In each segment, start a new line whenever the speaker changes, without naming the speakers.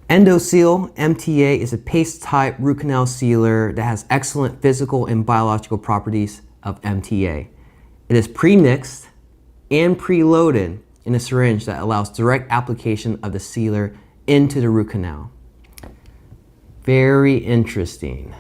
ENDOSEAL MTA is a paste-type root canal sealer that has excellent physical and biological properties of MTA. It is pre-mixed and pre-loaded in a syringe that allows direct application of the sealer into the root canal. Very interesting.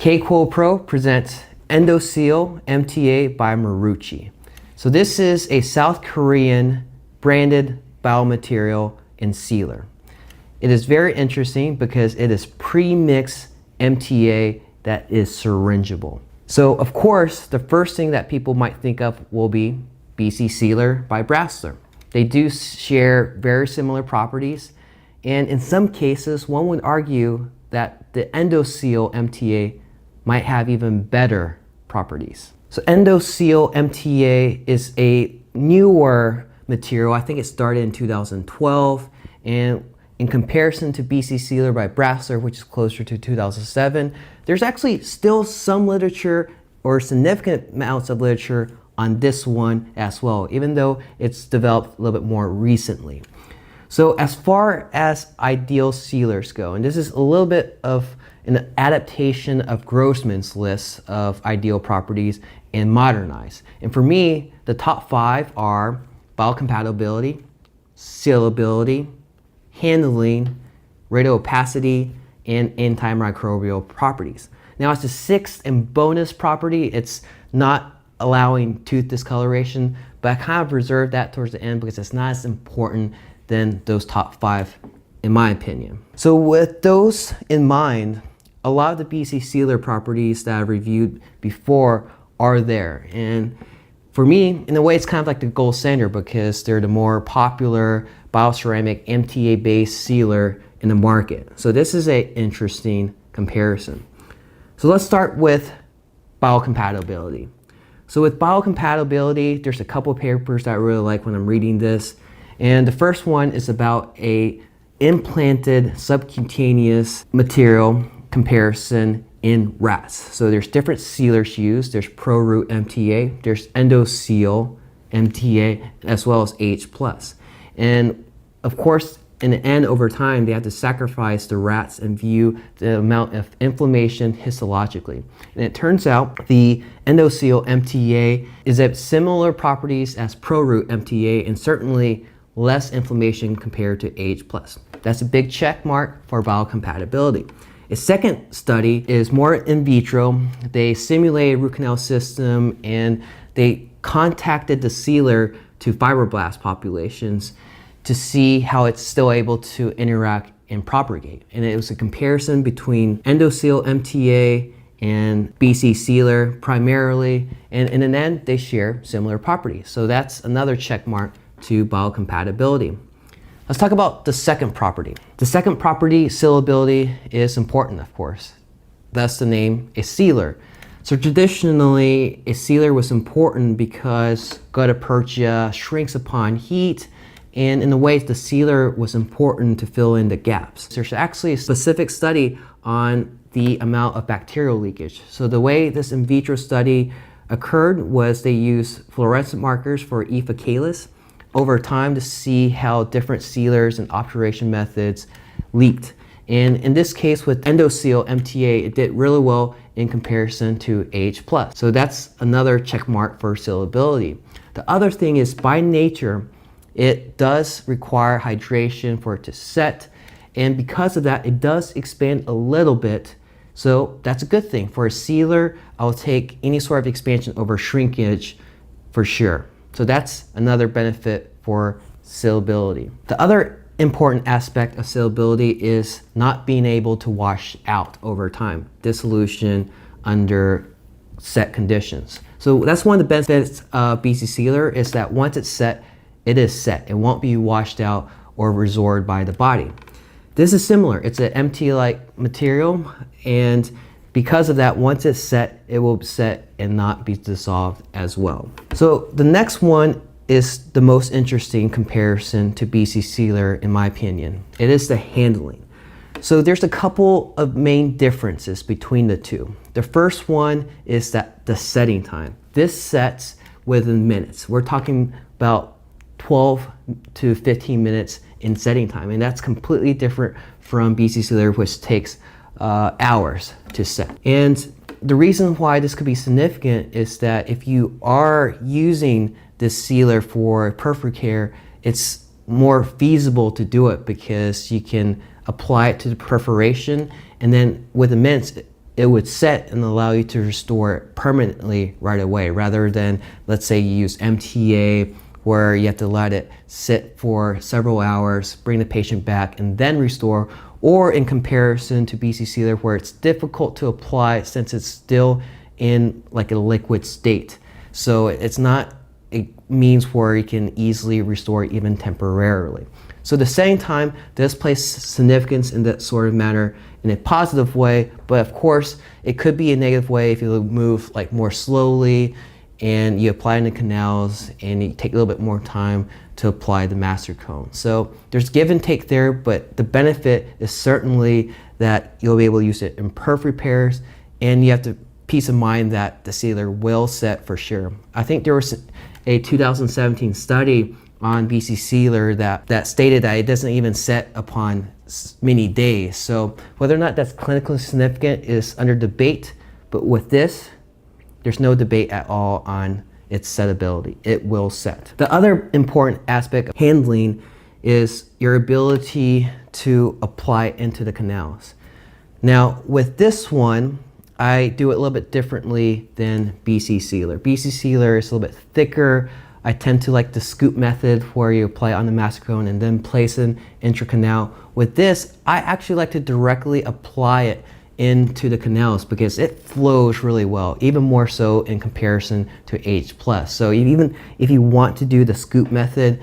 KQuo Pro presents ENDOSEAL MTA by Marucci. So this is a South Korean branded biomaterial and sealer. It is very interesting because it is pre-mixed MTA that is syringeable. So of course, the first thing that people might think of will be BC Sealer by Brasseler. They do share very similar properties, and in some cases, one would argue that the ENDOSEAL MTA might have even better properties. So ENDOSEAL MTA is a newer material. I think it started in 2012, and in comparison to BC Sealer by Brasseler, which is closer to 2007, there's actually still some literature or significant amounts of literature on this one as well, even though it's developed a little bit more recently. So as far as ideal sealers go, and this is a little bit of an adaptation of Grossman's list of ideal properties and modernized. And for me, the top 5 are biocompatibility, sealability, handling, radiopacity, and antimicrobial properties. Now as the 6th and bonus property, it's not allowing tooth discoloration, but I kind of reserved that towards the end because it's not as important than those top 5 in my opinion. So with those in mind, a lot of the BC Sealer properties that I've reviewed before are there. And for me, in a way, it's kind of like the gold standard because they're the more popular bioceramic MTA-based sealer in the market. So this is an interesting comparison. So let's start with biocompatibility. So with biocompatibility, there's a couple papers that I really like when I'm reading this. And the first one is about a implanted subcutaneous material comparison in rats. So there's different sealers used. There's ProRoot MTA, there's ENDOSEAL MTA, as well as H+. And of course, in the end, over time, they have to sacrifice the rats and view the amount of inflammation histologically. And it turns out the ENDOSEAL MTA is at similar properties as ProRoot MTA and certainly less inflammation compared to H+. That's a big check mark for biocompatibility. A second study is more in vitro. They simulated a root canal system and they contacted the sealer to fibroblast populations to see how it's still able to interact and propagate. And it was a comparison between ENDOSEAL MTA and BC Sealer primarily, and in the end, they share similar properties. So that's another check mark to biocompatibility. Let's talk about the second property. The second property, sealability, is important, of course. Thus the name, a sealer. So traditionally, a sealer was important because gutta percha shrinks upon heat, and in a way, the sealer was important to fill in the gaps. There's actually a specific study on the amount of bacterial leakage. So the way this in vitro study occurred was they used fluorescent markers for E. faecalis over time to see how different sealers and obturation methods leaked. And in this case with ENDOSEAL MTA, it did really well in comparison to H+. So that's another check mark for sealability. The other thing is by nature, it does require hydration for it to set. And because of that, it does expand a little bit. So that's a good thing. For a sealer, I'll take any sort of expansion over shrinkage for sure. So that's another benefit for sealability. The other important aspect of sealability is not being able to wash out over time, dissolution under set conditions. So that's one of the benefits of BC Sealer, is that once it's set, it is set. It won't be washed out or resorbed by the body. This is similar. It's an MTA-like material, and because of that, once it's set, it will set and not be dissolved as well. So the next one is the most interesting comparison to BC Sealer, in my opinion. It is the handling. So there's a couple of main differences between the two. The first one is that the setting time. This sets within minutes. We're talking about 12 to 15 minutes in setting time, and that's completely different from BC Sealer, which takes hours to set. And the reason why this could be significant is that if you are using this sealer for peripheral care, it's more feasible to do it because you can apply it to the perforation, and then within minutes it would set and allow you to restore it permanently right away, rather than, let's say, you use MTA where you have to let it sit for several hours, bring the patient back, and then restore, or in comparison to BC Sealer where it's difficult to apply since it's still in like a liquid state. So it's not a means where you can easily restore even temporarily. So the setting time does place significance in that sort of manner in a positive way, but of course it could be a negative way if you move like more slowly and you apply in the canals and you take a little bit more time to apply the master cone. So there's give and take there, but the benefit is certainly that you'll be able to use it in perf repairs, and you have the peace of mind that the sealer will set for sure. I think there was a 2017 study on BC Sealer that stated that it doesn't even set upon many days. So whether or not that's clinically significant is under debate, but with this, there's no debate at all on its setability. It will set. The other important aspect of handling is your ability to apply it into the canals. Now with this one, I do it a little bit differently than BC Sealer. BC Sealer is a little bit thicker. I tend to like the scoop method where you apply it on the master cone and then place it intracanal. With this, I actually like to directly apply it into the canals because it flows really well, even more so in comparison to H+. So even if you want to do the scoop method,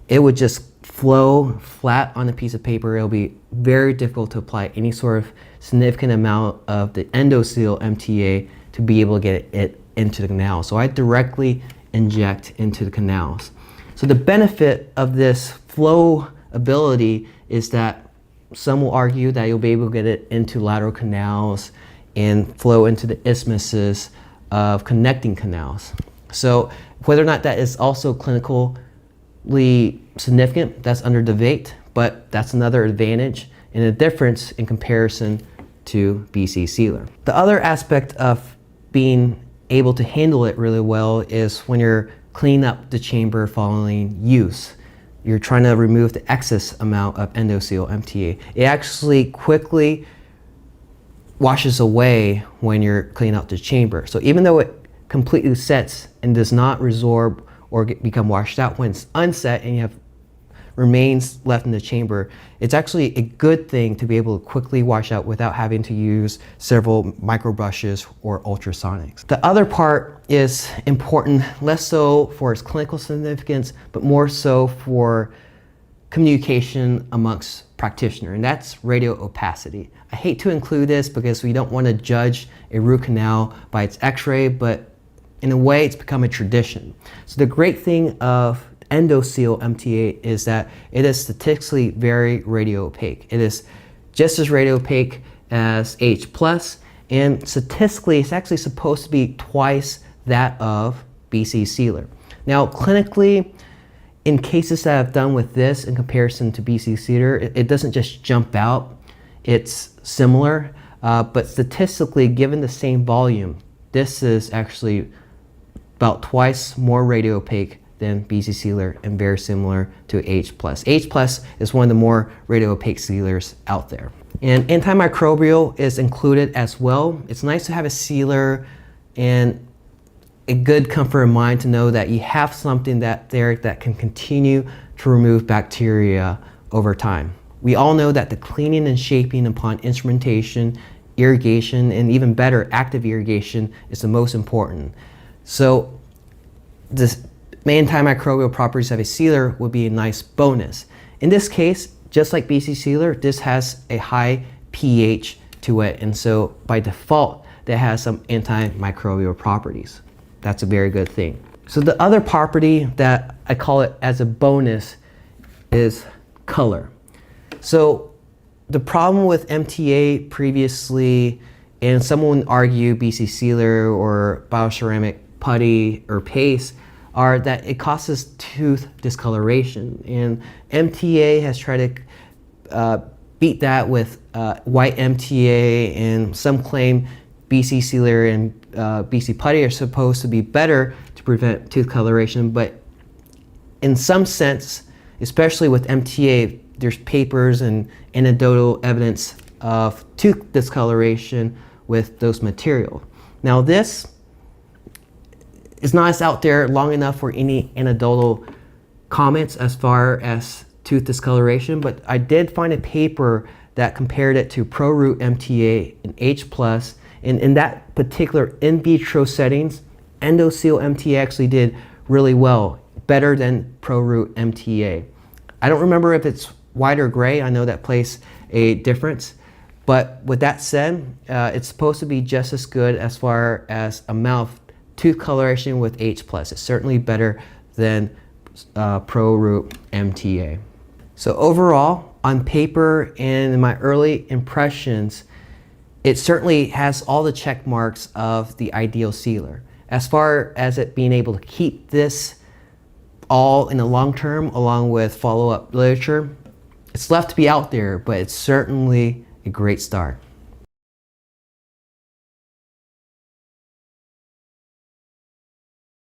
it would just flow flat on a piece of paper. It'll be very difficult to apply any sort of significant amount of the ENDOSEAL MTA to be able to get it into the canal. So I directly inject into the canals. So the benefit of this flow ability is that some will argue that you'll be able to get it into lateral canals and flow into the isthmuses of connecting canals. So whether or not that is also clinically significant, that's under debate, but that's another advantage and a difference in comparison to BC Sealer. The other aspect of being able to handle it really well is when you're cleaning up the chamber following use. You're trying to remove the excess amount of ENDOSEAL MTA. It actually quickly washes away when you're cleaning out the chamber. So even though it completely sets and does not resorb or become washed out, when it's unset and you have remains left in the chamber, it's actually a good thing to be able to quickly wash out without having to use several micro brushes or ultrasonics. The other part is important, less so for its clinical significance, but more so for communication amongst practitioners, and that's radio opacity. I hate to include this because we don't want to judge a root canal by its x-ray, but in a way it's become a tradition. So the great thing of ENDOSEAL MTA is that it is statistically very radio opaque. It is just as radio opaque as H+, and statistically it's actually supposed to be twice that of BC Sealer. Now clinically, in cases that I've done with this in comparison to BC Sealer, it doesn't just jump out, it's similar, but statistically given the same volume, this is actually about twice more radio opaque than BC Sealer and very similar to H+. H+ is one of the more radio opaque sealers out there. And antimicrobial is included as well. It's nice to have a sealer, and a good comfort of mind to know that you have something that can continue to remove bacteria over time. We all know that the cleaning and shaping upon instrumentation, irrigation, and even better, active irrigation is the most important. So the antimicrobial properties of a sealer would be a nice bonus. In this case, just like BC Sealer, this has a high pH to it, and so by default, that has some antimicrobial properties. That's a very good thing. So the other property that I call it as a bonus is color. So the problem with MTA previously, and someone would argue BC Sealer or bioceramic putty or paste, are that it causes tooth discoloration. And MTA has tried to beat that with white MTA, and some claim BC Sealer and BC Putty are supposed to be better to prevent tooth coloration, but in some sense, especially with MTA, there's papers and anecdotal evidence of tooth discoloration with those materials. Now this is not as out there long enough for any anecdotal comments as far as tooth discoloration, but I did find a paper that compared it to ProRoot MTA and H+, and in that particular in vitro settings, ENDOSEAL MTA actually did really well, better than ProRoot MTA. I don't remember if it's white or gray, I know that plays a difference, but with that said, it's supposed to be just as good as far as amount of tooth coloration with H+. It's certainly better than ProRoot MTA. So overall, on paper and in my early impressions, it certainly has all the check marks of the ideal sealer. As far as it being able to keep this all in the long term, along with follow-up literature, it's left to be out there, but it's certainly a great start.